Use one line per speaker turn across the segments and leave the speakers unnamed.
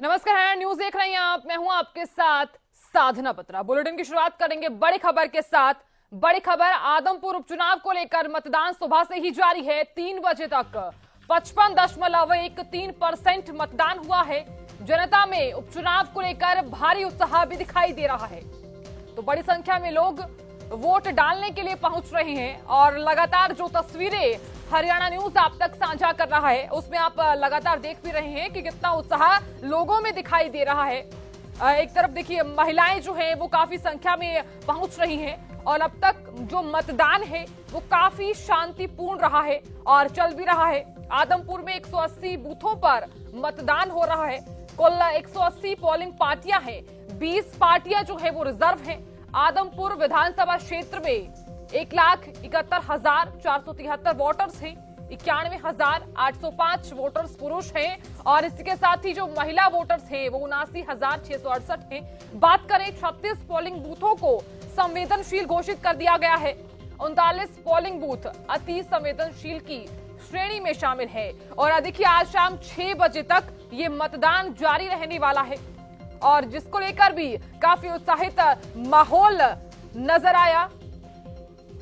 नमस्कार, न्यूज देख रहे हैं आप। मैं हूं आपके साथ साधना पत्रा। बुलेटिन की शुरुआत करेंगे बड़ी खबर के साथ। बड़ी खबर, आदमपुर उपचुनाव को लेकर मतदान सुबह से ही जारी है। 3 बजे तक 55.13% मतदान हुआ है। जनता में उपचुनाव को लेकर भारी उत्साह भी दिखाई दे रहा है। तो बड़ी संख्या में लोग वोट डालने के लिए पहुंच रहे हैं और लगातार जो तस्वीरें हरियाणा न्यूज आप तक साझा कर रहा है उसमें आप लगातार देख भी रहे हैं कि कितना उत्साह लोगों में दिखाई दे रहा है। एक तरफ देखिए, महिलाएं जो हैं वो काफी संख्या में पहुंच रही हैं और अब तक जो मतदान है वो काफी शांतिपूर्ण रहा है और चल भी रहा है। आदमपुर में 180 बूथों पर मतदान हो रहा है। कुल 180 पोलिंग पार्टियां हैं। 20 पार्टियां जो है वो रिजर्व हैं। आदमपुर विधानसभा क्षेत्र में 1,71,473 वोटर्स हैं। 91,805 वोटर्स पुरुष हैं और इसके साथ ही जो महिला वोटर्स हैं वो 79,668 हैं। बात करें, 36 पोलिंग बूथों को संवेदनशील घोषित कर दिया गया है। 39 पोलिंग बूथ अति संवेदनशील की श्रेणी में शामिल है। और देखिए, आज शाम 6 बजे तक ये मतदान जारी रहने वाला है और जिसको लेकर भी काफी उत्साहित माहौल नजर आया।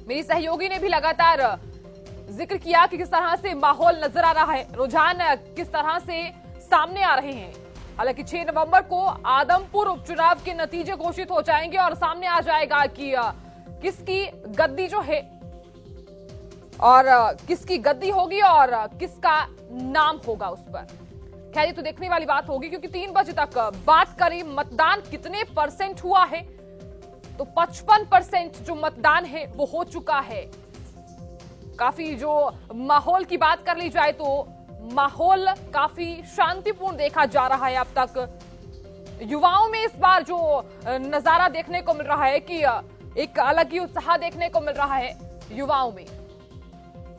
मेरी सहयोगी ने भी लगातार जिक्र किया कि किस तरह से माहौल नजर आ रहा है, रुझान किस तरह से सामने आ रहे हैं। हालांकि 6 नवंबर को आदमपुर उपचुनाव के नतीजे घोषित हो जाएंगे और सामने आ जाएगा कि किसकी गद्दी जो है और किसकी गद्दी होगी और किसका नाम होगा उस पर। खैर, ये तो देखने वाली बात होगी क्योंकि 3 बजे तक बात करें मतदान कितने परसेंट हुआ है तो 55% जो मतदान है वो हो चुका है। काफी जो माहौल की बात कर ली जाए तो माहौल काफी शांतिपूर्ण देखा जा रहा है अब तक। युवाओं में इस बार जो नजारा देखने को मिल रहा है कि एक अलग ही उत्साह देखने को मिल रहा है युवाओं में,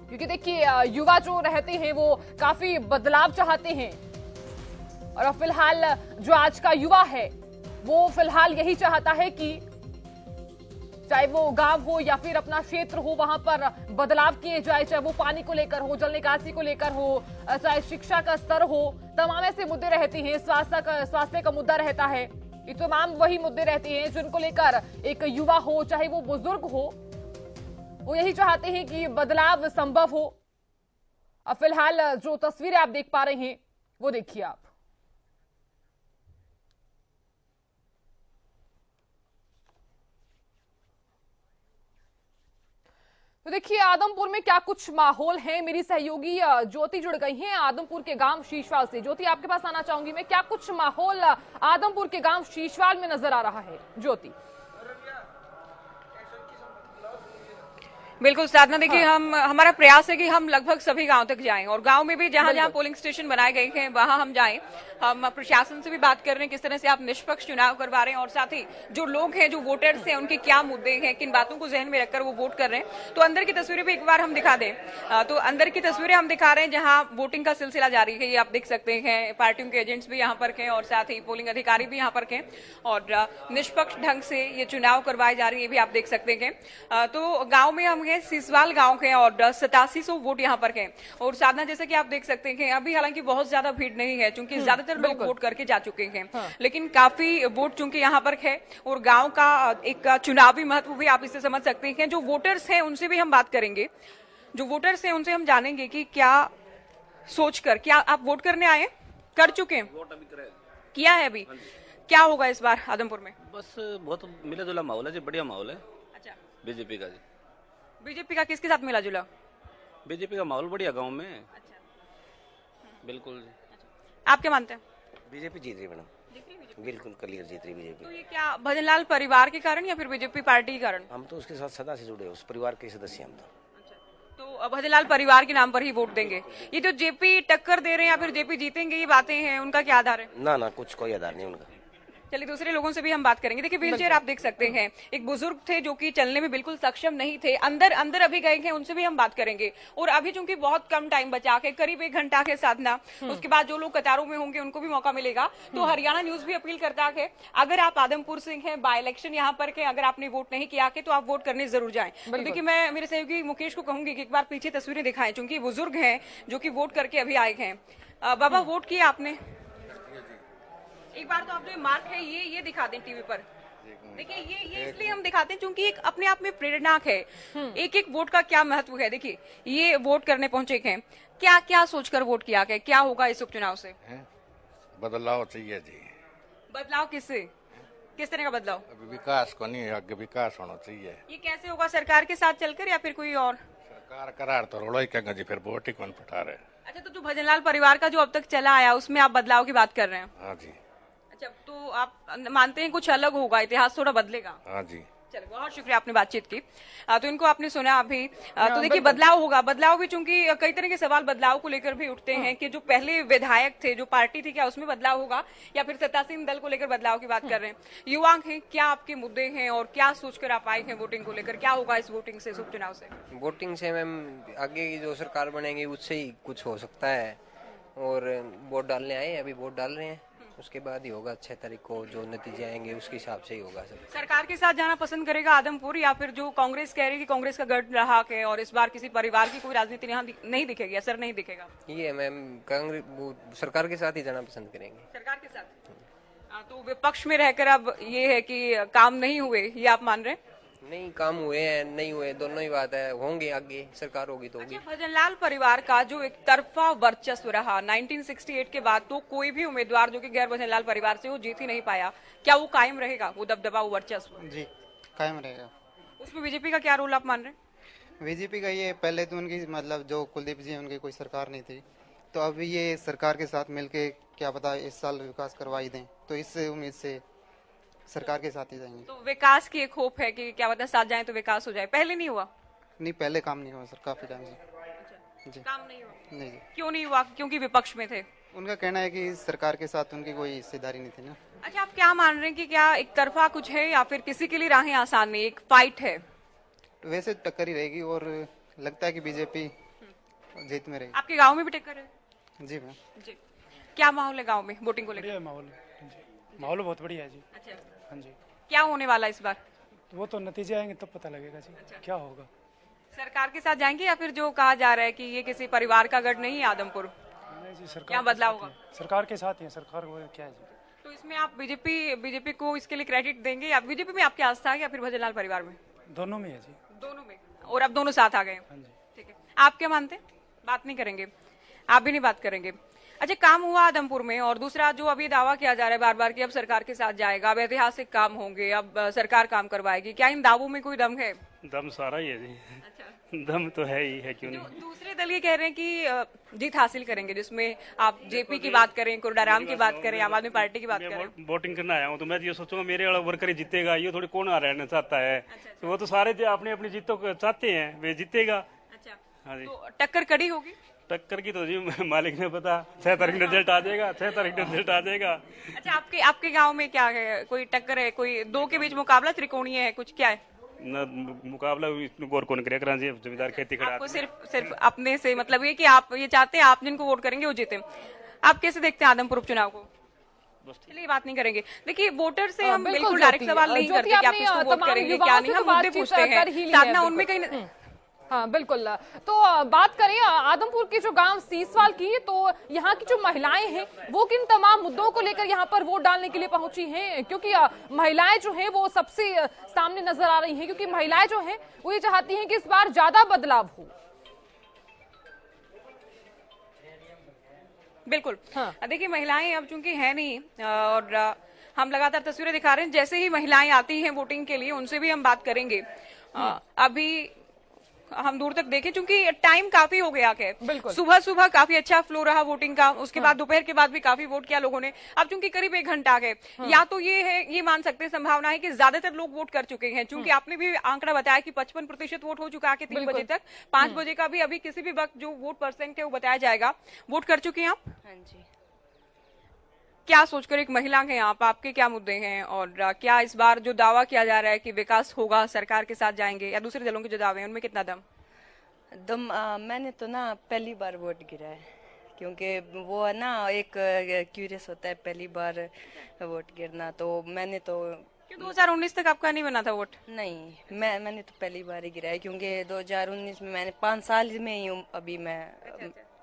क्योंकि देखिए युवा जो रहते हैं वो काफी बदलाव चाहते हैं और फिलहाल जो आज का युवा है वो फिलहाल यही चाहता है कि चाहे वो गांव हो या फिर अपना क्षेत्र हो वहां पर बदलाव किए जाए, चाहे वो पानी को लेकर हो, जल निकासी को लेकर हो, चाहे शिक्षा का स्तर हो, तमाम ऐसे मुद्दे रहते हैं। स्वास्थ्य का मुद्दा रहता है। ये तमाम वही मुद्दे रहते हैं जिनको लेकर एक युवा हो चाहे वो बुजुर्ग हो वो यही चाहते हैं कि बदलाव संभव हो। अब फिलहाल जो तस्वीरें आप देख पा रहे हैं वो देखिए आप। तो देखिए आदमपुर में क्या कुछ माहौल है। मेरी सहयोगी ज्योति जुड़ गई हैं आदमपुर के गांव शीशवाल से। ज्योति, आपके पास आना चाहूंगी मैं, क्या कुछ माहौल आदमपुर के गांव शीशवाल में नजर आ रहा है? ज्योति।
बिल्कुल साधना, देखिए हमारा प्रयास है कि हम लगभग सभी गांव तक जाएं और गांव में भी जहां जहां पोलिंग स्टेशन बनाए गए हैं वहां हम जाएं। हम प्रशासन से भी बात कर रहे हैं किस तरह से आप निष्पक्ष चुनाव करवा रहे हैं और साथ ही जो लोग हैं, जो वोटर्स हैं, उनके क्या मुद्दे हैं, किन बातों को जहन में रखकर वो वोट कर रहे हैं। तो अंदर की तस्वीरें भी एक बार हम दिखा दें। तो अंदर की तस्वीरें हम दिखा रहे हैं जहां वोटिंग का सिलसिला जारी है। ये आप देख सकते हैं, पार्टियों के एजेंट्स भी यहाँ पर हैं और साथ ही पोलिंग अधिकारी भी यहाँ पर हैं और निष्पक्ष ढंग से ये चुनाव करवाए जा रही है, भी आप देख सकते हैं। तो गाँव में हम हैं, सीसवाल गांव के और 8700 वोट यहाँ पर हैं। और साधना, जैसे कि आप देख सकते हैं, अभी हालांकि बहुत ज्यादा भीड़ नहीं है क्योंकि ज्यादातर लोग वोट करके जा चुके हैं। लेकिन काफी वोट चूंकि यहाँ पर है और गांव का एक चुनावी महत्व भी आप इससे समझ सकते हैं। जो वोटर्स हैं उनसे भी हम बात करेंगे। जो वोटर्स हैं उनसे हम जानेंगे कि क्या सोचकर, क्या आप वोट करने आए, कर चुके हैं,
वोट अभी
किया है अभी, क्या होगा इस बार आदमपुर में?
बस बहुत मिला जुला माहौल है जी, बढ़िया माहौल है।
अच्छा,
बीजेपी का जी।
बीजेपी का किसके साथ मिला जुला?
बीजेपी का माहौल बढ़िया गांव में। अच्छा, बिल्कुल जी।
आप क्या मानते हैं?
बीजेपी जीत रही मैडम, बिल्कुल क्लियर जीत रही बीजेपी।
तो ये क्या भजनलाल परिवार के कारण या फिर बीजेपी पार्टी के कारण?
हम तो उसके साथ सदा से जुड़े, उस परिवार के सदस्य हम
तो भजनलाल परिवार के नाम पर ही वोट देंगे। ये जो जेपी टक्कर दे रहे हैं या फिर जेपी जीतेंगे, ये बातें हैं, उनका क्या आधार है?
ना कुछ कोई आधार नहीं उनका।
चलिए दूसरे लोगों से भी हम बात करेंगे। देखिए व्हील चेयर आप देख सकते हैं, एक बुजुर्ग थे जो कि चलने में बिल्कुल सक्षम नहीं थे, अंदर अभी गए हैं, उनसे भी हम बात करेंगे। और अभी चूंकि बहुत कम टाइम बचा के, करीब 1 घंटा के साधना, उसके बाद जो लोग कतारों में होंगे उनको भी मौका मिलेगा। तो हरियाणा न्यूज भी अपील करता है, अगर आप आदमपुर से हैं, बाय इलेक्शन यहाँ पर के, अगर आपने वोट नहीं किया तो आप वोट करने जरूर जाएं। तो देखिए मैं मेरे सहयोगी मुकेश को कहूंगी कि एक बार पीछे तस्वीरें दिखाएं, चूंकि बुजुर्ग हैं जो कि वोट करके अभी आए हैं। बाबा, वोट किया आपने? एक बार तो आप जो मार्क है ये दिखा दें टीवी पर। देखिए ये इसलिए हम दिखाते हैं क्योंकि एक अपने आप में प्रेरणाक है। एक एक वोट का क्या महत्व है। देखिए ये वोट करने पहुंचे हैं, क्या क्या सोचकर वोट किया गया, क्या होगा इस उपचुनाव से?
बदलाव चाहिए जी।
बदलाव किससे, किस तरह का बदलाव?
अभी विकास को नहीं, आगे विकास होना चाहिए।
ये कैसे होगा, सरकार के साथ चलकर या फिर कोई और?
सरकार करार तो रोड़ा ही कहेंगे जी, फिर वोट ही कौन पटा रहे।
अच्छा, तो जो भजनलाल परिवार का जो अब तक चला आया उसमें आप बदलाव की बात कर रहे हैं?
हाँ जी।
अच्छा, तो आप मानते हैं कुछ अलग होगा, इतिहास थोड़ा बदलेगा?
हाँ जी।
चलो, बहुत शुक्रिया, आपने बातचीत की। तो इनको आपने सुना अभी। तो देखिए बदलाव होगा, बदलाव भी चूंकि कई तरह के सवाल बदलाव को लेकर भी उठते हैं कि जो पहले विधायक थे, जो पार्टी थी, क्या उसमें बदलाव होगा या फिर सत्तासीन दल को लेकर बदलाव की बात कर रहे हैं। युवा हैं, क्या आपके मुद्दे हैं और क्या सोचकर आप आए हैं वोटिंग को लेकर, क्या होगा इस वोटिंग से, इस उपचुनाव से?
वोटिंग से मैम आगे की जो सरकार बनेगी उससे ही कुछ हो सकता है, और वोट डालने आए, अभी वोट डाल रहे हैं, उसके बाद ही होगा 6 तारीख को जो नतीजे आएंगे उसके हिसाब से ही होगा सब।
सरकार के साथ जाना पसंद करेगा आदमपुर, या फिर जो कांग्रेस कह रही है कि कांग्रेस का गढ़ रहा है और इस बार किसी परिवार की कोई राजनीति यहाँ नहीं दिखेगी, असर नहीं दिखेगा?
ये मैम कांग्रेस सरकार के साथ ही जाना पसंद करेंगे।
सरकार के साथ? तो विपक्ष में रहकर अब ये है कि काम नहीं हुए, ये आप मान रहे हैं?
नहीं, काम हुए हैं नहीं हुए दोनों ही बात है, होंगे आगे सरकार होगी तो होगी।
अच्छा, भजनलाल परिवार का जो एक तरफा वर्चस्व रहा 1968 के बाद, तो कोई भी उम्मीदवार जो कि गैर भजनलाल परिवार से वो जीत ही नहीं पाया, क्या वो कायम रहेगा, वो दबदबा, वो वर्चस्व?
जी कायम रहेगा।
उसमें बीजेपी का क्या रोल आप मान रहे हैं?
बीजेपी का ये पहले तो उनकी मतलब जो कुलदीप जी उनकी कोई सरकार नहीं थी, तो अभी ये सरकार के साथ मिलके क्या पता इस साल विकास करवाई दें, तो इससे उम्मीद से सरकार के साथ ही जाएंगे।
तो विकास की एक होप है कि क्या पता साथ जाए तो विकास हो जाए। पहले नहीं हुआ?
नहीं, पहले काम नहीं हुआ सर, काफी टाइम से। जी
काम नहीं हुआ?
नहीं जी,
क्यों नहीं हुआ? क्योंकि विपक्ष में थे?
उनका कहना है कि सरकार के साथ उनकी कोई हिस्सेदारी नहीं थी ना।
अच्छा, आप क्या मान रहे हैं कि क्या एक तरफा कुछ है या फिर किसी के लिए राहें आसान नहीं, एक फाइट है?
वैसे टक्कर ही रहेगी और लगता है कि बीजेपी जीत में रहेगी।
आपके गाँव में भी टक्कर है?
जी मैम।
जी, क्या माहौल है गाँव में वोटिंग को लेकर?
माहौल बहुत बढ़िया है जी।
अच्छा,
हाँ जी,
क्या होने वाला इस बार?
वो तो नतीजे आएंगे तब पता लगेगा जी। क्या होगा।
सरकार के साथ जाएंगे या फिर जो कहा जा रहा है कि ये किसी परिवार का गढ़ नहीं है आदमपुर,
नहीं जी, सरकार
क्या
के
बदलाव
साथ ही
होगा?
है। सरकार के साथ ही है, सरकार को क्या है जी।
तो इसमें आप बीजेपी को इसके लिए क्रेडिट देंगे, या बीजेपी में आपकी आस्था है या फिर भजनलाल परिवार में?
दोनों में है जी।
दोनों में, और अब दोनों साथ आ गए।
हाँ जी।
ठीक है, आप क्या मानते हैं? बात नहीं करेंगे, आप भी नहीं बात करेंगे। अच्छा, काम हुआ आदमपुर में, और दूसरा जो अभी दावा किया जा रहा है बार बार कि अब सरकार के साथ जाएगा, अब ऐतिहासिक काम होंगे, अब सरकार काम करवाएगी, क्या इन दावों में कोई दम है?
दम सारा ही है जी।
अच्छा,
दम तो है ही है, क्यों नहीं।
दूसरे दल ये कह रहे हैं कि जीत हासिल करेंगे, जिसमें आप जेपी की बात करें, कोडाराम की बात करें, आम आदमी पार्टी की बात करें।
वोटिंग करना आया हूँ तो मैं ये सोचूंगा मेरे वाला वर्कर ही जीतेगा, ये थोड़ी कौन आ रहना चाहता है। तो वो तो सारे अपने अपनी जीतों को चाहते हैं, वे जीतेगा।
अच्छा,
हाँ जी,
तो टक्कर कड़ी होगी?
टक्कर की तो जी मालिक ने पता, 6 तारीख रिजल्ट आ जाएगा, 6 तारीख रिजल्ट आ जाएगा।
अच्छा, आपके गांव में क्या है, कोई टक्कर है, कोई दो के बीच मुकाबला, त्रिकोणीय है, कुछ क्या है?
न मुकाबला गौर कौन करेगा जी, जमींदार खेती खड़ा।
आपको सिर्फ अपने से मतलब ये कि आप ये चाहते हैं आप जिनको वोट करेंगे वो जीते। आप कैसे देखते हैं आदमपुर उपचुनाव को? चलिए बात नहीं करेंगे। देखिए, वोटर से हम बिल्कुल डायरेक्ट सवाल नहीं करते कि आप किसको वोट करेंगे क्या नहीं, हम मुद्दे पूछते हैं, साधना उनमें कहीं।
हाँ बिल्कुल। तो बात करें आदमपुर के जो गांव सीसवाल की, तो यहाँ की जो महिलाएं हैं वो किन तमाम मुद्दों को लेकर यहाँ पर वोट डालने के लिए पहुंची हैं, क्योंकि महिलाएं जो हैं वो सबसे सामने नजर आ रही हैं, क्योंकि महिलाएं जो हैं वो ये चाहती हैं कि इस बार ज्यादा बदलाव हो।
बिल्कुल।
हाँ।
देखिए, महिलाएं अब चूंकि है नहीं, और हम लगातार तस्वीरें दिखा रहे हैं, जैसे ही महिलाएं आती हैं वोटिंग के लिए उनसे भी हम बात करेंगे। अभी हम दूर तक देखें, चूंकि टाइम काफी हो गया है, सुबह काफी अच्छा फ्लो रहा वोटिंग का, उसके बाद दोपहर के बाद भी काफी वोट किया लोगों ने, अब चूंकि करीब 1 घंटा है, या तो ये है, ये मान सकते हैं संभावना है कि ज्यादातर लोग वोट कर चुके हैं, चूंकि आपने भी आंकड़ा बताया कि 55% वोट हो चुका है 3 बजे तक, 5 बजे का भी अभी किसी भी वक्त जो वोट परसेंट है वो बताया जाएगा। वोट कर चुके हैं आप?
हाँ जी।
क्या सोचकर, एक महिला हैं आप, आपके क्या मुद्दे हैं, और क्या इस बार जो दावा किया जा रहा है कि विकास होगा, सरकार के साथ जाएंगे, या दूसरे दलों के जो दावे हैं उनमें कितना दम?
मैंने तो ना पहली बार वोट गिरा है, क्योंकि वो है ना एक क्यूरियस होता है पहली बार वोट गिरना, तो मैंने तो
2019 तक आपका नहीं बना था वोट?
नहीं, मैंने तो पहली बार ही गिरा है, क्योंकि 2019 में मैंने 5 साल में ही हूँ अभी मैं।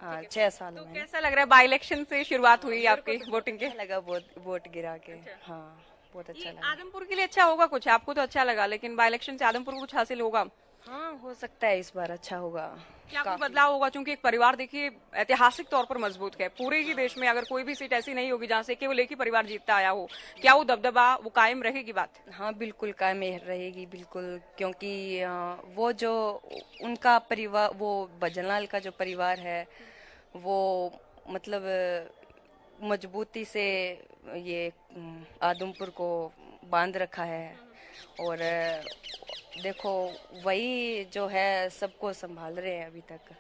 हाँ 6 साल
तो
में।
कैसा लग रहा है, बाई इलेक्शन से शुरुआत हुई आपकी वोटिंग के?
अच्छा लगा वोट गिरा के। हाँ बहुत अच्छा
ये
लगा।
आदमपुर के लिए अच्छा होगा कुछ? आपको तो अच्छा लगा, लेकिन बाई इलेक्शन से आदमपुर को कुछ हासिल होगा?
हाँ हो सकता है इस बार अच्छा होगा।
क्या कोई बदलाव होगा? क्योंकि एक परिवार देखिए ऐतिहासिक तौर पर मजबूत है, पूरे ही देश में अगर कोई भी सीट ऐसी नहीं होगी जहां से केवल एक ही परिवार जीतता आया हो, क्या वो दबदबा वो कायम रहेगी बात?
हाँ बिल्कुल कायम रहेगी बिल्कुल, क्योंकि वो जो उनका परिवार, वो भजनलाल का जो परिवार है वो मतलब मजबूती से ये आदमपुर को बांध रखा है। और देखो वही जो है सबको संभाल रहे हैं अभी तक।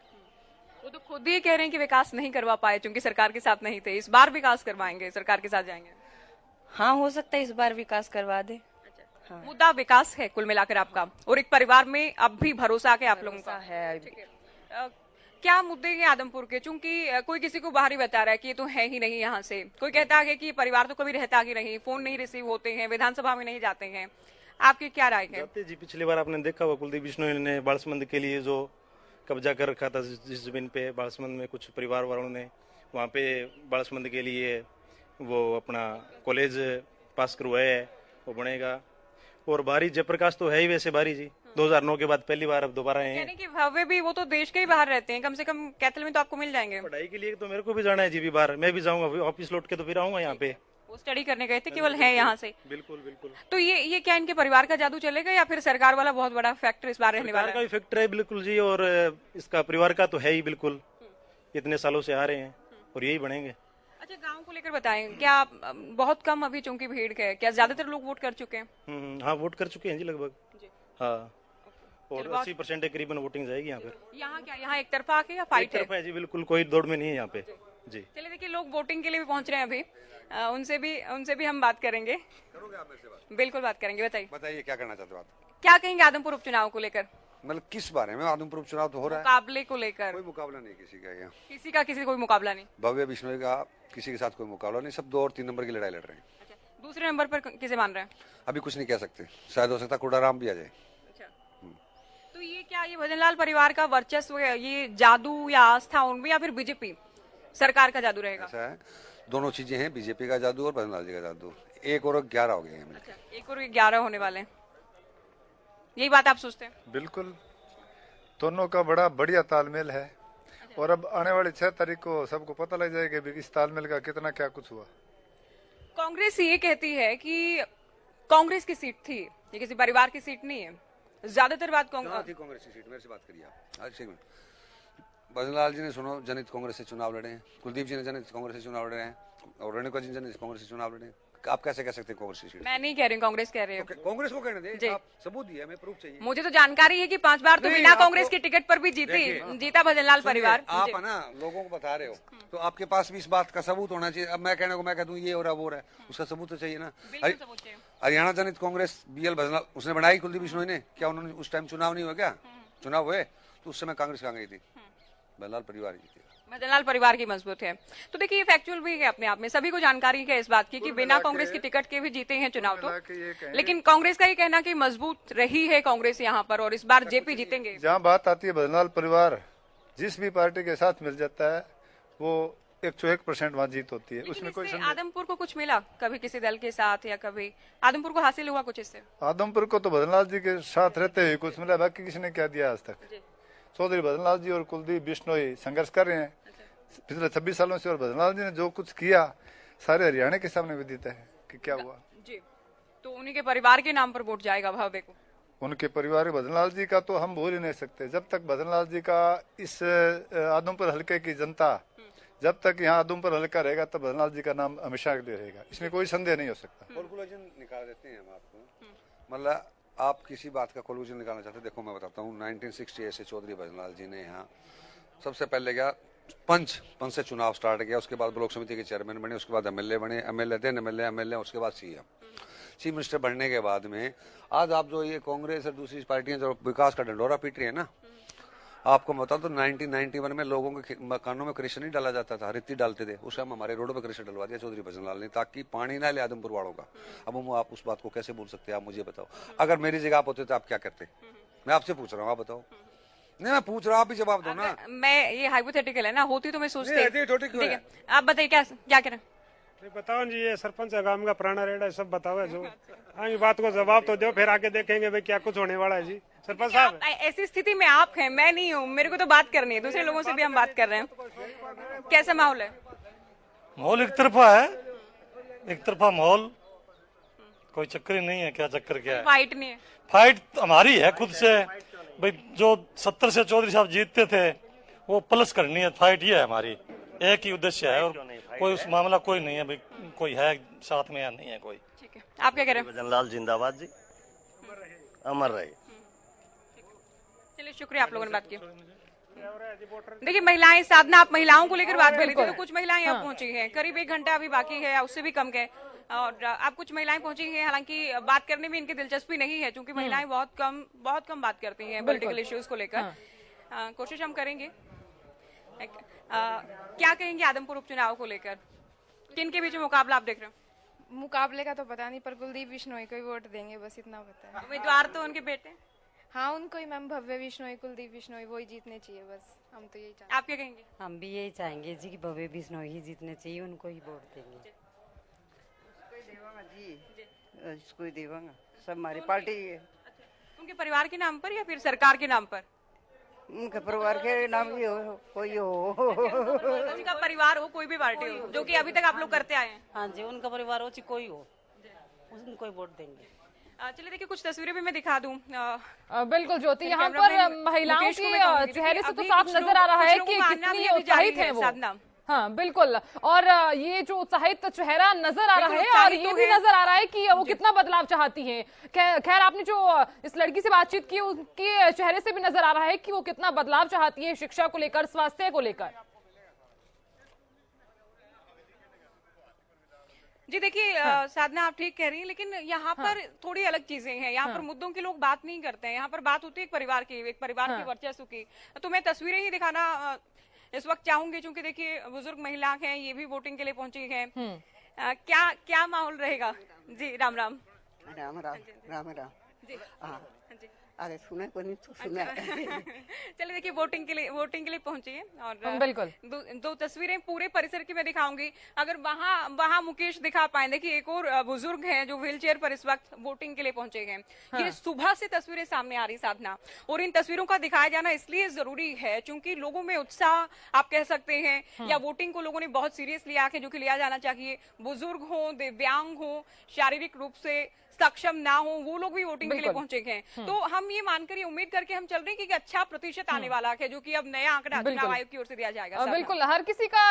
वो तो खुद ही कह रहे हैं कि विकास नहीं करवा पाए क्योंकि सरकार के साथ नहीं थे, इस बार विकास करवाएंगे, सरकार के साथ जाएंगे।
हाँ हो सकता है इस बार विकास करवा दे। हाँ।
मुद्दा विकास है कुल मिलाकर आपका, और एक परिवार में अब भी भरोसा है आप लोगों का
है।
क्या मुद्दे हैं आदमपुर के? चूंकि कोई किसी को बाहर ही बता रहा है कि ये तो है ही नहीं यहाँ से, कोई कहता है कि परिवार तो कभी रहता ही नहीं, फोन नहीं रिसीव होते हैं, विधानसभा में नहीं जाते हैं, आपकी क्या राय है?
जाते जी, पिछली बार आपने देखा हुआ कुलदीप बिश्नोई ने बालसमंद के लिए जो कब्जा कर रखा था जिस जमीन पे, बालसमंद में कुछ परिवार वालों ने वहाँ पे बालसमंद के लिए वो अपना कॉलेज पास करवाया है, वो बनेगा। और बारी जयप्रकाश तो है ही वैसे बारी जी, 2009 के बाद पहली बार अब दोबारा आए हैं।
कि भव्य भी वो तो देश के ही बाहर रहते हैं, कम से कम कैथल में तो आपको मिल जाएंगे।
पढ़ाई के लिए तो मेरे को भी जाना है जी, भी बाहर मैं भी जाऊंगा, ऑफिस लौट के तो फिर आऊंगा यहाँ पे।
वो स्टडी करने गए थे केवल, है यहाँ से?
बिल्कुल बिल्कुल।
तो ये क्या इनके परिवार का जादू चलेगा या फिर सरकार वाला बहुत बड़ा फैक्टर इस बार रहने वाला है?
सरकार का भी फैक्टर है बिल्कुल जी, और इसका परिवार का तो है ही बिल्कुल, इतने सालों से आ रहे हैं और यही बनेंगे।
अच्छा, गांव को लेकर बताएं, क्या बहुत कम अभी चूंकि भीड़ है, क्या ज्यादातर लोग वोट कर चुके हैं?
हाँ वोट कर चुके हैं जी लगभग। हाँ, और 80% करीबन वोटिंग जाएगी यहाँ पर।
यहाँ क्या, यहाँ एक तरफा आके या फाइट है?
एक तरफा है जी बिल्कुल, कोई दौड़ में नहीं है यहाँ पे जी।
चलिए देखिए, लोग वोटिंग के लिए भी पहुंच रहे हैं अभी, उनसे भी हम बात करेंगे।
करोगे आप मेरे से बात?
बिल्कुल बात करेंगे,
बताइए क्या करना चाहते हो आप?
क्या कहेंगे आदमपुर उपचुनाव को लेकर?
मतलब किस बारे में? आदमपुर उपचुनाव तो हो रहा है,
मुकाबले को लेकर।
कोई मुकाबला नहीं किसी का, यहाँ
किसी कोई मुकाबला नहीं।
भव्य बिश्नोई का किसी के साथ कोई मुकाबला नहीं, सब 2 और 3 नंबर की लड़ाई लड़ रहे हैं।
दूसरे नंबर पर किसे मान रहे हैं?
अभी कुछ नहीं कह सकते, शायद हो सकता कुड़ाराम भी आ जाए।
तो ये क्या, ये भजनलाल परिवार का वर्चस्व है, ये जादू या आस्था उनमें, या फिर बीजेपी सरकार का जादू रहेगा?
ऐसा है, दोनों चीजें हैं, बीजेपी का जादू और भजनलाल जी का जादू। 1 और 11 हो गए हैं।
1 और 11 होने वाले हैं, यही बात आप सोचते हैं?
बिल्कुल, दोनों का बड़ा बढ़िया तालमेल है। और अब आने वाली 6 तारीख को सबको पता लग जाएगा कि इस तालमेल का कितना क्या कुछ हुआ।
कांग्रेस ये कहती है कि कांग्रेस की सीट थी, ये किसी परिवार की सीट नहीं है। ज्यादातर बात
कांग्रेस की सीट, मेरे से बात करिए आप। भजनलाल जी ने सुनो जनहित कांग्रेस से चुनाव लड़े हैं, कुलदीप जी ने जनहित कांग्रेस से चुनाव लड़े हैं, और रेणुका जी जनहित कांग्रेस से चुनाव लड़े हैं। आप कैसे कह सकते हैं कांग्रेस की सीट?
मैं नहीं कह रही हूँ, कांग्रेस कह रही है।
कांग्रेस को कहने दे, आप सबूत दिया, मैं प्रूफ चाहिए।
मुझे तो जानकारी है कि 5 बार तो बिना कांग्रेस की टिकट पर भी जीता भजनलाल परिवार।
आप है ना लोगों को बता रहे हो, तो आपके पास भी इस बात का सबूत होना चाहिए। अब मैं कहने को मैं कह दूं ये हो रहा वो रहा, उसका सबूत तो चाहिए ना। हरियाणा जनहित कांग्रेस BL भजनलाल उसने बनाई, कुलदीप बिश्नोई ने, क्या उन्होंने उस टाइम चुनाव नहीं हुआ? क्या चुनाव हुए? तो उस समय कांग्रेस कहाँ गई थी? भजनलाल परिवार जीती।
भजनलाल परिवार की मजबूत है। तो देखिए ये फैक्चुअल भी है अपने आप में, सभी को जानकारी है इस बात की कि बिना कांग्रेस की टिकट के भी जीते हैं चुनाव तो, लेकिन कांग्रेस का ये कहना कि मजबूत रही है कांग्रेस यहाँ पर और इस बार जेपी जीतेंगे।
जहाँ बात आती है भजनलाल परिवार जिस भी पार्टी के साथ मिल जाता है वो 101% वहाँ जीत होती है, उसमें कोई
आदमपुर को कुछ मिला कभी किसी दल के साथ, या कभी आदमपुर को हासिल हुआ कुछ इससे?
आदमपुर को तो भजनलाल जी के साथ रहते हुए कुछ मिला, बाकी किसी ने क्या दिया आज तक। चौधरी भजनलाल जी और कुलदीप बिश्नोई संघर्ष कर रहे हैं पिछले 26 सालों से, और भजनलाल जी ने जो कुछ किया सारे हरियाणा के सामने विदित है कि क्या हुआ
जी। तो उन्हीं के परिवार के नाम पर वोट जाएगा भव्य को?
उनके परिवार भजनलाल जी का तो हम भूल ही नहीं सकते। जब तक भजनलाल जी का इस आदमपुर हल्के की जनता, जब तक यहाँ आदमपुर हल्का रहेगा तब भजनलाल जी का नाम हमेशा के लिए रहेगा, इसमें कोई संदेह नहीं हो सकता।
कैलकुलेशन निकाल देते हैं हम आपको, मतलब आप किसी बात का कैलकुलेशन निकालना चाहते हैं? देखो मैं बताता हूँ, 1968 से चौधरी भजनलाल जी ने यहाँ सबसे पहले क्या पंच से चुनाव स्टार्ट किया, उसके बाद ब्लॉक समिति के चेयरमैन बने, उसके बाद MLA बने, MLA उसके बाद चीफ मिनिस्टर बनने के बाद में आज आप जो ये कांग्रेस और दूसरी पार्टियां जो विकास का डंडोरा पीट रही है ना, आपको बता तो 1991 में लोगों के मकानों में कृषि नहीं डाला जाता था, रेती डालते थे। उस टाइम हमारे रोडों पे कृषि डलवा दिया चौधरी भजनलाल ने, ताकि पानी ना ले आदमपुर वालों का। अब हम आप उस बात को कैसे भूल सकते हैं? आप मुझे बताओ, अगर मेरी जगह आप होते तो आप क्या करते? मैं आपसे पूछ रहा हूँ, आप बताओ। नहीं मैं पूछ रहा हूँ, आप भी जवाब दो ना।
मैं ये हाइपोथेटिकल है ना, होती तो मैं सोचती।
ठीक है,
आप बताइए क्या करें।
बताओ जी, ये सरपंच है गांव का, पुराना रेडा है, सब बताओ जो। हाँ, ये बात को जवाब तो दो, फिर आगे देखेंगे भाई क्या कुछ होने वाला है जी। सरपंच साहब,
ऐसी स्थिति में आप हैं, मैं नहीं हूँ, मेरे को तो बात करनी है, दूसरे लोगों से भी हम बात कर रहे हैं। कैसा माहौल है?
माहौल एक तरफा है, एक तरफा माहौल, कोई चक्कर ही नहीं है। क्या चक्कर क्या है?
फाइट नहीं है।
फाइट हमारी है खुद से भाई। जो 70 से चौधरी साहब जीतते थे वो प्लस करनी है। फाइट ये है हमारी, एक ही उद्देश्य है, और कोई उस मामला कोई नहीं है भाई, कोई है साथ में या नहीं है कोई।
ठीक है, आप क्या कह रहे हैं?
भजनलाल जिंदाबाद जी, अमर रहे।
चलिए, शुक्रिया, आप लोगों ने बात की। देखिए, महिलाएं, साधना, आप महिलाओं को लेकर बात कर रही थी, तो कुछ महिलाएं यहाँ पहुंची हैं, करीब 1 घंटा अभी बाकी है, उससे भी कम गए, और आप कुछ महिलाएं पहुंची हैं। हालांकि बात करने में इनकी दिलचस्पी नहीं है, क्योंकि महिलाएं बहुत कम बात करती हैं पॉलिटिकल इश्यूज को लेकर। कोशिश हम करेंगे। क्या कहेंगे आदमपुर उपचुनाव को लेकर, किन के बीच में मुकाबला आप देख रहे हो?
मुकाबले का तो पता नहीं, पर कुलदीप बिश्नोई को ही वोट देंगे, बस इतना पता है।
उम्मीदवार तो उनके बेटे?
हाँ, उनको ही मैम, भव्य बिश्नोई, कुलदीप बिश्नोई, वो ही जीतने चाहिए, बस हम तो यही चाहते।
आप क्या कहेंगे?
हम भी यही चाहेंगे जी कि भव्य बिश्नोई ही जीतने चाहिए, उनको ही वोट देंगे जी, इसको ही देवांगा। सब हमारी पार्टी है।
उनके परिवार के नाम पर या फिर सरकार के नाम पर?
उनके परिवार के नाम ही हो, कोई हो।
उनका परिवार हो, कोई भी पार्टी हो, जो कि अभी तक आप लोग करते आए हैं।
हाँ जी, उनका परिवार हो, कोई हो, उनको ही वोट देंगे।
चलिए, देखिए, कुछ तस्वीरें भी मैं दिखा दूं।
बिल्कुल ज्योति, यहाँ पर महिलाओं के चेहरे से तो साफ नजर आ रहा है कि कितनी उत्साहित है वो। हाँ बिल्कुल, और ये जो उत्साहित चेहरा नजर आ रहा है, और ये भी नजर आ रहा है कि वो कितना बदलाव चाहती हैं। खैर, आपने जो इस लड़की से बातचीत की, उनके चेहरे से भी नजर आ रहा है कि वो कितना बदलाव चाहती है शिक्षा को लेकर, स्वास्थ्य को लेकर।
जी देखिए, साधना, आप ठीक कह रही हैं, लेकिन यहाँ पर थोड़ी अलग चीजें हैं। यहाँ पर मुद्दों की लोग बात नहीं करते हैं, यहाँ पर बात होती है एक परिवार की, एक परिवार के वर्चस्व की। तो मैं तस्वीरें ही दिखाना इस वक्त चाहूंगी, क्योंकि देखिए, बुजुर्ग महिला हैं, ये भी वोटिंग के लिए पहुंची हैं। क्या माहौल रहेगा? जी, राम राम।
राम राम, राम राम
जी।
हाँ, अरे सुने को नहीं तो सुना।
चलिए, देखिए, वोटिंग के लिए पहुंची है, और
बिल्कुल
दो तस्वीरें पूरे परिसर की मैं दिखाऊंगी। अगर वहां मुकेश दिखा पाए, देखिए, एक और बुजुर्ग हैं जो व्हीलचेयर पर इस वक्त वोटिंग के लिए पहुंचे हैं। ये सुबह से तस्वीरें सामने आ रही, साधना, और इन तस्वीरों का दिखाया जाना इसलिए जरूरी है क्योंकि लोगों में उत्साह, आप कह सकते हैं, या वोटिंग को लोगों ने बहुत सीरियस लिया है, जो कि लिया जाना चाहिए। बुजुर्ग हो, दिव्यांग हो, शारीरिक रूप से सक्षम ना हो, वो लोग भी वोटिंग के लिए पहुंचे हैं। तो हम ये मानकर, ये उम्मीद करके हम चल रहे हैं कि अच्छा प्रतिशत आने वाला है, जो कि अब नया आंकड़ा चुनाव आयोग की ओर से दिया जाएगा।
बिल्कुल, हर किसी का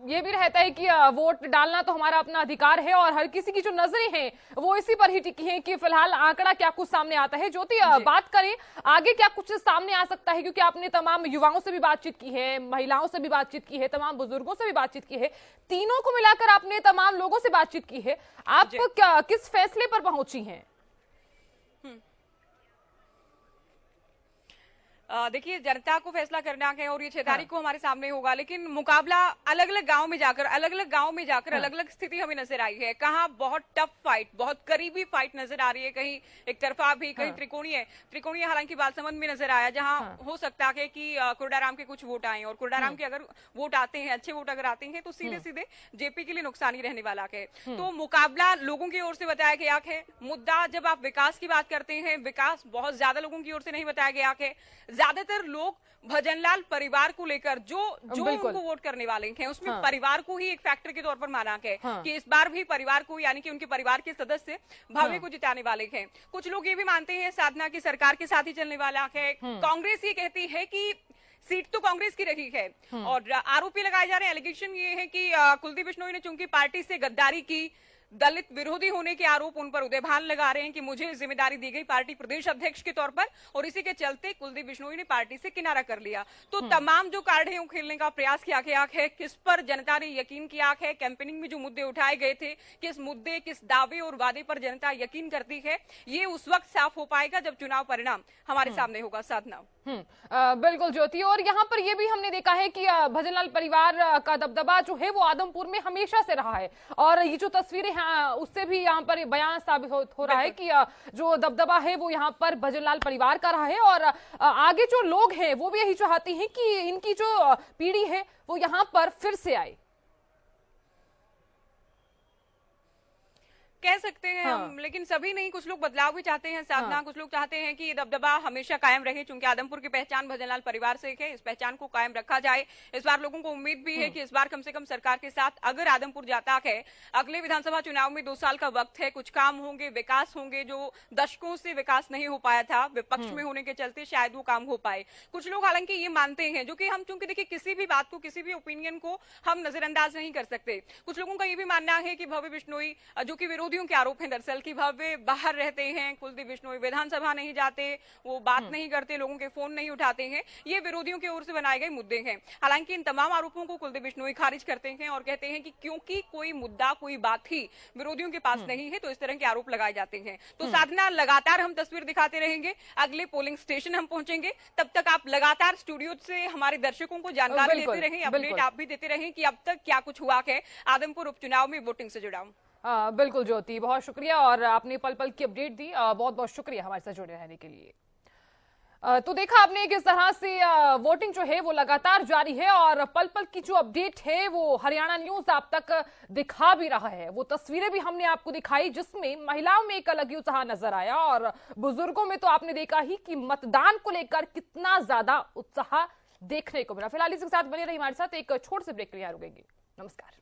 ये भी रहता है कि वोट डालना तो हमारा अपना अधिकार है, और हर किसी की जो नजरें हैं वो इसी पर ही टिकी हैं कि फिलहाल आंकड़ा क्या कुछ सामने आता है। ज्योति, बात करें आगे क्या कुछ सामने आ सकता है, क्योंकि आपने तमाम युवाओं से भी बातचीत की है, महिलाओं से भी बातचीत की है, तमाम बुजुर्गों से भी बातचीत की है, तीनों को मिलाकर आपने तमाम लोगों से बातचीत की है। आप किस फैसले पर पहुंची हैं?
देखिए, जनता को फैसला करना है, और ये 6 तारीख को हमारे सामने होगा, लेकिन मुकाबला अलग अलग गांव में जाकर अलग अलग स्थिति हमें नजर आई है। कहाँ बहुत टफ फाइट, बहुत करीबी फाइट नजर आ रही है, कहीं एक तरफा भी, कहीं त्रिकोणीय हालांकि बालसमंद में नजर आया, जहां हो सकता है कि कुर्डाराम के कुछ वोट आए, और कुर्डाराम के अगर वोट आते हैं, अच्छे वोट अगर आते हैं, तो सीधे सीधे जेपी के लिए नुकसान ही रहने वाला है। तो मुकाबला लोगों की ओर से बताया गया है। मुद्दा, जब आप विकास की बात करते हैं, विकास बहुत ज्यादा लोगों की ओर से नहीं बताया गया है। ज्यादातर लोग भजनलाल परिवार को लेकर जो उनको वोट करने वाले हैं, उसमें परिवार को ही एक फैक्टर के तौर पर माना है कि इस बार भी परिवार को, यानी कि उनके परिवार के सदस्य भव्य को जिताने वाले हैं। कुछ लोग ये भी मानते हैं, साधना, की सरकार के साथ ही चलने वाला है। कांग्रेस ये कहती है कि सीट तो कांग्रेस की रही है, और आरोपी लगाए जा रहे हैं, एलिगेशन ये है कि कुलदीप बिश्नोई ने चूंकि पार्टी से गद्दारी की, दलित विरोधी होने के आरोप उन पर उदयभान लगा रहे हैं कि मुझे जिम्मेदारी दी गई पार्टी प्रदेश अध्यक्ष के तौर पर, और इसी के चलते कुलदीप बिश्नोई ने पार्टी से किनारा कर लिया। तो तमाम जो कार्ड है, खेलने का प्रयास किया गया है, किस पर जनता ने यकीन किया है, कैंपेनिंग में जो मुद्दे उठाए गए थे, किस मुद्दे, किस दावे और वादे पर जनता यकीन करती है, ये उस वक्त साफ हो पाएगा जब चुनाव परिणाम हमारे सामने होगा। साधना,
बिल्कुल ज्योति, और यहाँ पर ये भी हमने देखा है कि भजनलाल परिवार का दबदबा जो है वो आदमपुर में हमेशा से रहा है, और ये जो तस्वीरें हैं उससे भी यहाँ पर बयान साबित हो रहा है कि जो दबदबा है वो यहाँ पर भजनलाल परिवार का रहा है और आगे जो लोग हैं वो भी यही चाहते हैं कि इनकी जो पीढ़ी है वो यहाँ पर फिर से आए।
कह सकते हैं हम, लेकिन सभी नहीं, कुछ लोग बदलाव भी चाहते हैं साधना। कुछ लोग चाहते हैं कि ये दबदबा हमेशा कायम रहे, क्योंकि आदमपुर की पहचान भजनलाल परिवार से है, इस पहचान को कायम रखा जाए। इस बार लोगों को उम्मीद भी है कि इस बार कम से कम सरकार के साथ अगर आदमपुर जाता है, अगले विधानसभा चुनाव में 2 साल का वक्त है, कुछ काम होंगे, विकास होंगे, जो दशकों से विकास नहीं हो पाया था, विपक्ष में होने के चलते शायद वो काम हो पाए। कुछ लोग हालांकि ये मानते हैं, जो कि हम चूंकि देखिए किसी भी बात को, किसी भी ओपिनियन को हम नजरअंदाज नहीं कर सकते। कुछ लोगों का ये भी मानना है कि भव्य बिश्नोई, जो कि विरोधियों के आरोप है दरअसल की भव्य बाहर रहते हैं, कुलदीप बिश्नोई विधानसभा नहीं जाते, वो बात नहीं करते, लोगों के फोन नहीं उठाते हैं, ये विरोधियों की ओर से बनाए गए मुद्दे हैं। हालांकि इन तमाम आरोपों को कुलदीप बिश्नोई खारिज करते हैं और कहते हैं कि क्योंकि कोई मुद्दा, कोई बात ही विरोधियों के पास नहीं है, तो इस तरह के आरोप लगाए जाते हैं। तो साधना, लगातार हम तस्वीर दिखाते रहेंगे, अगले पोलिंग स्टेशन हम पहुंचेंगे, तब तक आप लगातार स्टूडियो से हमारे दर्शकों को जानकारी देते रहें, अपडेट आप भी देते रहें कि अब तक क्या कुछ हुआ है आदमपुर उपचुनाव में वोटिंग से जुड़ा।
बिल्कुल ज्योति, बहुत शुक्रिया और आपने पल पल की अपडेट दी, बहुत बहुत शुक्रिया हमारे साथ जुड़े रहने के लिए। तो देखा आपने किस तरह से वोटिंग जो है वो लगातार जारी है और पल पल की जो अपडेट है वो हरियाणा न्यूज आप तक दिखा भी रहा है। वो तस्वीरें भी हमने आपको दिखाई जिसमें महिलाओं में एक अलग ही उत्साह नजर आया और बुजुर्गों में तो आपने देखा ही कि मतदान को लेकर कितना ज्यादा उत्साह देखने को मिला। फिलहाल इसके साथ बने रही हमारे साथ, एक छोटे से ब्रेक के लिए रुकेंगे। नमस्कार।